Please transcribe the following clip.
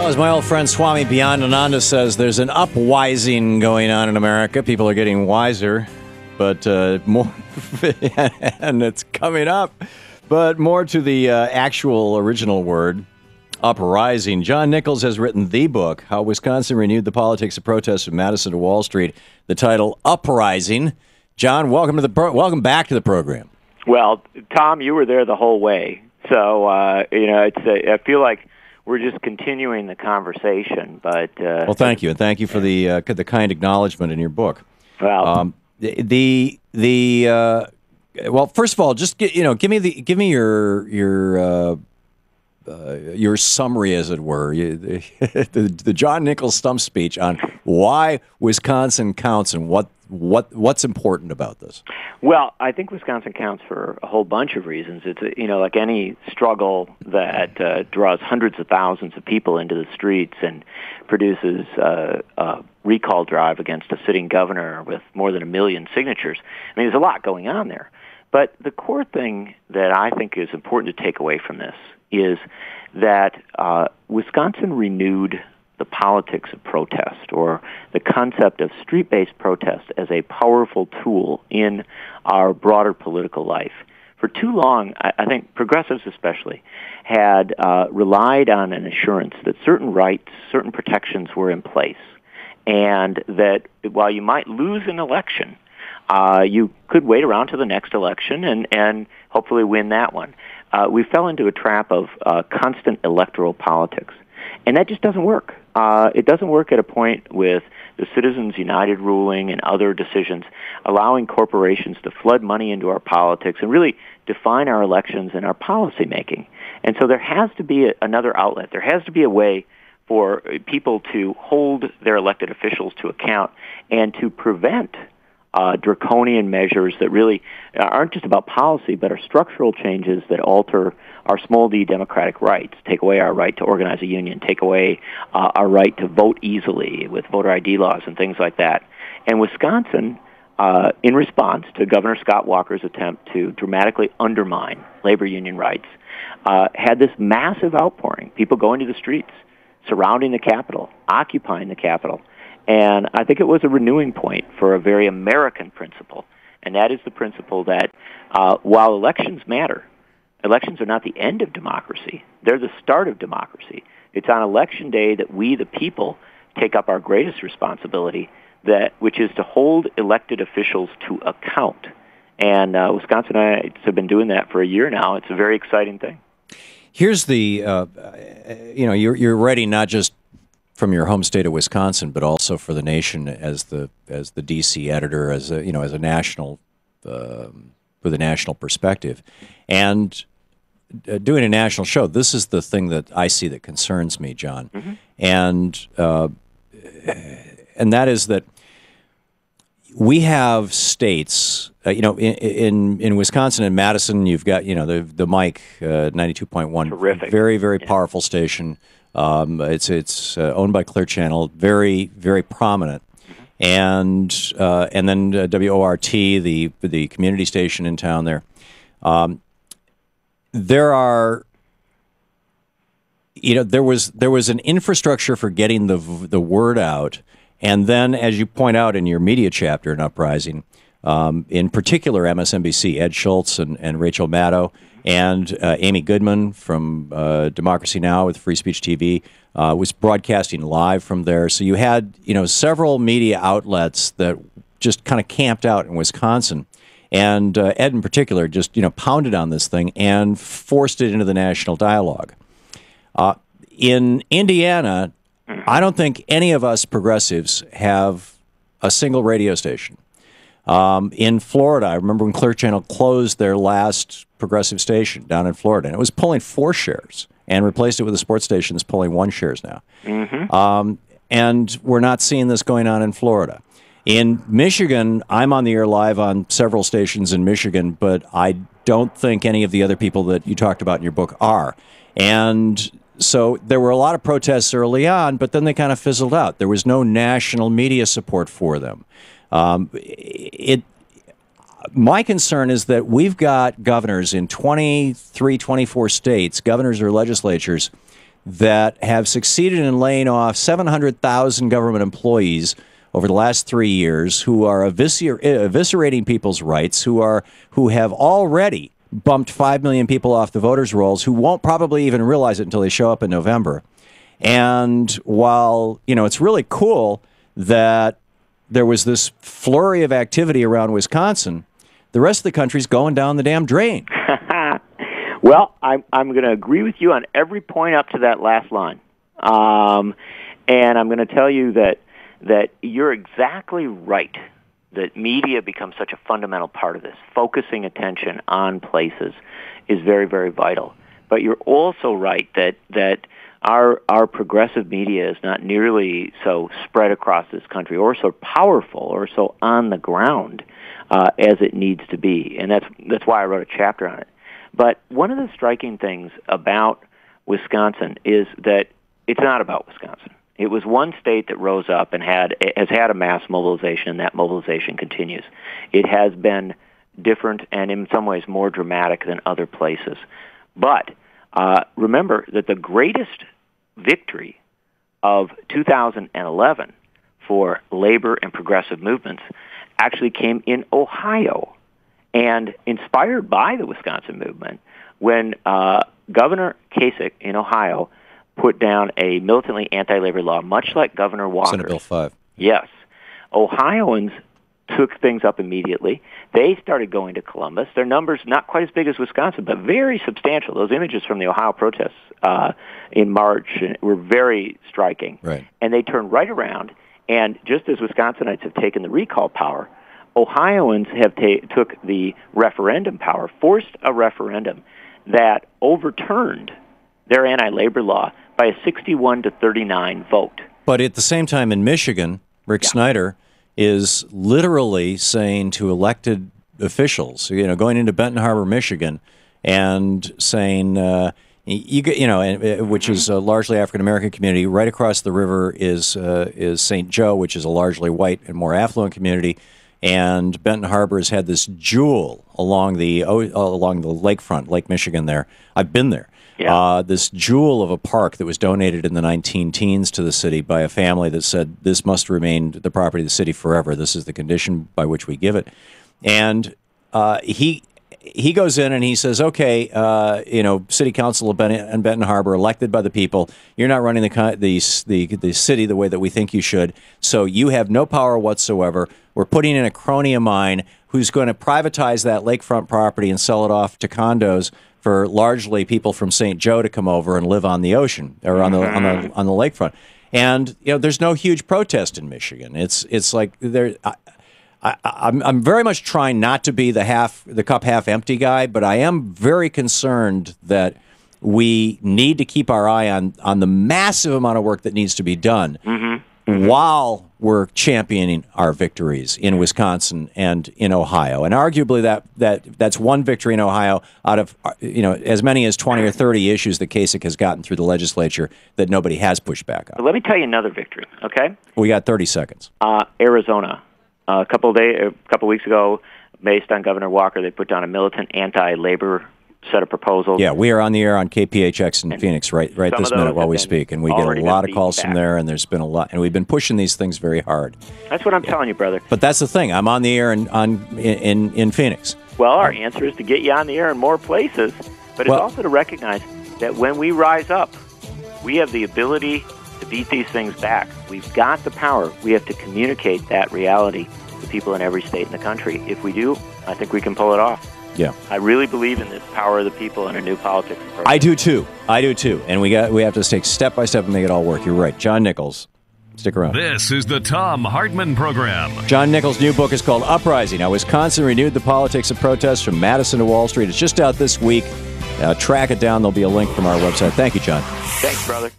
Well, as my old friend Swami Beyondananda says, there's an upwising going on in America. People are getting wiser, but more, and it's coming up, but more to the actual original word, uprising. John Nichols has written the book, How Wisconsin Renewed the Politics of Protest from Madison to Wall Street. The title, Uprising. John, welcome back to the program. Well, Tom, you were there the whole way, so I feel like we're just continuing the conversation. But well, thank you, and thank you for the kind acknowledgement in your book. Well, well, first of all, just give me your summary, as it were, the John Nichols stump speech on why Wisconsin counts and what's important about this. Well, I think Wisconsin counts for a whole bunch of reasons. It's like any struggle that draws hundreds of thousands of people into the streets and produces a recall drive against a sitting governor with more than 1 million signatures. I mean, there's a lot going on there. But the core thing that I think is important to take away from this is that Wisconsin renewed the politics of protest, or the concept of street-based protest, as a powerful tool in our broader political life. For too long, I think progressives especially, had relied on an assurance that certain rights, certain protections were in place, and that while you might lose an election, you could wait around to the next election and hopefully win that one. We fell into a trap of constant electoral politics. And that just doesn't work. It doesn't work at a point with the Citizens United ruling and other decisions allowing corporations to flood money into our politics and really define our elections and our policy making. And so there has to be another outlet. There has to be a way for people to hold their elected officials to account and to prevent draconian measures that really aren't just about policy, but are structural changes that alter our small d democratic rights, take away our right to organize a union, take away our right to vote easily with voter ID laws and things like that. And Wisconsin, in response to Governor Scott Walker's attempt to dramatically undermine labor union rights, had this massive outpouring, people going to the streets, surrounding the Capitol, occupying the Capitol. And I think it was a renewing point for a very American principle, and that is the principle that while elections matter, elections are not the end of democracy. They're the start of democracy. It's on Election Day that we, the people, take up our greatest responsibility, which is to hold elected officials to account. And Wisconsinites have been doing that for a year now. It's a very exciting thing. Here's the, you're writing not just from your home state of Wisconsin, but also for the nation as the DC editor, as a national, with a national perspective, and doing a national show. This is the thing that I see that concerns me, John, mm-hmm. and that is that we have states. In Wisconsin and Madison, you've got the Mike 92.1, terrific, very very powerful station. It's owned by Clear Channel, very very prominent, and then WORT, the community station in town there. There was an infrastructure for getting the word out, and then, as you point out in your media chapter in Uprising, in particular MSNBC, Ed Schultz and Rachel Maddow, and Amy Goodman from Democracy Now! With Free Speech TV was broadcasting live from there. So you had several media outlets that just kind of camped out in Wisconsin, and Ed in particular just pounded on this thing and forced it into the national dialogue. In Indiana, I don't think any of us progressives have a single radio station. In Florida, I remember when Clear Channel closed their last progressive station down in Florida, and it was pulling 4 shares and replaced it with a sports station that's pulling 1 shares now. Mm-hmm. And we're not seeing this going on in Florida. In Michigan, I'm on the air live on several stations in Michigan, but I don't think any of the other people that you talked about in your book are. And so there were a lot of protests early on, but then they kind of fizzled out. There was no national media support for them. My concern is that we've got governors in 23, 24 states, governors or legislatures, that have succeeded in laying off 700,000 government employees over the last 3 years, who are eviscerating people's rights, who have already bumped 5 million people off the voters' rolls, who won't probably even realize it until they show up in November. And while, it's really cool that there was this flurry of activity around Wisconsin, the rest of the country's going down the damn drain. Well, I'm going to agree with you on every point up to that last line. And I'm going to tell you that you're exactly right, that media becomes such a fundamental part of this. Focusing attention on places is very, very vital. But you're also right that our progressive media is not nearly so spread across this country or so powerful or so on the ground as it needs to be. And that's why I wrote a chapter on it. But one of the striking things about Wisconsin is that it's not about Wisconsin. It was one state that rose up and has had a mass mobilization, and that mobilization continues. It has been different and in some ways more dramatic than other places. But remember that the greatest victory of 2011 for labor and progressive movements actually came in Ohio, and inspired by the Wisconsin movement, when Governor Kasich in Ohio put down a militantly anti-labor law, much like Governor Walker. Senate Bill 5. Yes. Ohioans took things up immediately. They started going to Columbus. Their numbers, not quite as big as Wisconsin, but very substantial. Those images from the Ohio protests in March were very striking. Right. And they turned right around, and just as Wisconsinites have taken the recall power, Ohioans have took the referendum power, forced a referendum that overturned their anti-labor law by a 61-39 vote. But at the same time in Michigan, Rick Snyder is literally saying to elected officials, going into Benton Harbor, Michigan, and saying, which is a largely African-American community. Right across the river is St. Joe, which is a largely white and more affluent community. And Benton Harbor has had this jewel along the lakefront, Lake Michigan there. I've been there. Yeah. This jewel of a park that was donated in the 19-teens to the city by a family that said, this must remain the property of the city forever. This is the condition by which we give it. And he goes in and he says, okay, City Council of Benton Harbor, elected by the people, you're not running the city the way that we think you should, so you have no power whatsoever. We're putting in a crony of mine who's going to privatize that lakefront property and sell it off to condos for largely people from St. Joe to come over and live on the ocean or on the lakefront. And there's no huge protest in Michigan. It's like there. I'm very much trying not to be the cup half empty guy, but I am very concerned that we need to keep our eye on the massive amount of work that needs to be done while we're championing our victories in Wisconsin and in Ohio. And arguably that's one victory in Ohio out of as many as 20 or 30 issues that Kasich has gotten through the legislature that nobody has pushed back on. Let me tell you another victory, okay? We got 30 seconds. Arizona. A couple weeks ago, based on Governor Walker, they put down a militant anti-labor set of proposals. Yeah, we are on the air on KPHX in Phoenix right this minute while we speak, and we get a lot of calls from there, and there's been a lot, and we've been pushing these things very hard. That's what I'm telling you, brother. But that's the thing. I'm on the air in Phoenix. Well, our answer is to get you on the air in more places, but it's also to recognize that when we rise up, we have the ability to beat these things back. We've got the power. We have to communicate that reality to people in every state in the country. If we do, I think we can pull it off. Yeah, I really believe in this power of the people and a new politics approach. I do too. And we have to take step by step and make it all work. You're right. John Nichols. Stick around. This is the Thom Hartmann Program. John Nichols' new book is called Uprising. Now, Wisconsin renewed the politics of protest from Madison to Wall Street. It's just out this week. Track it down. There'll be a link from our website. Thank you, John. Thanks, brother.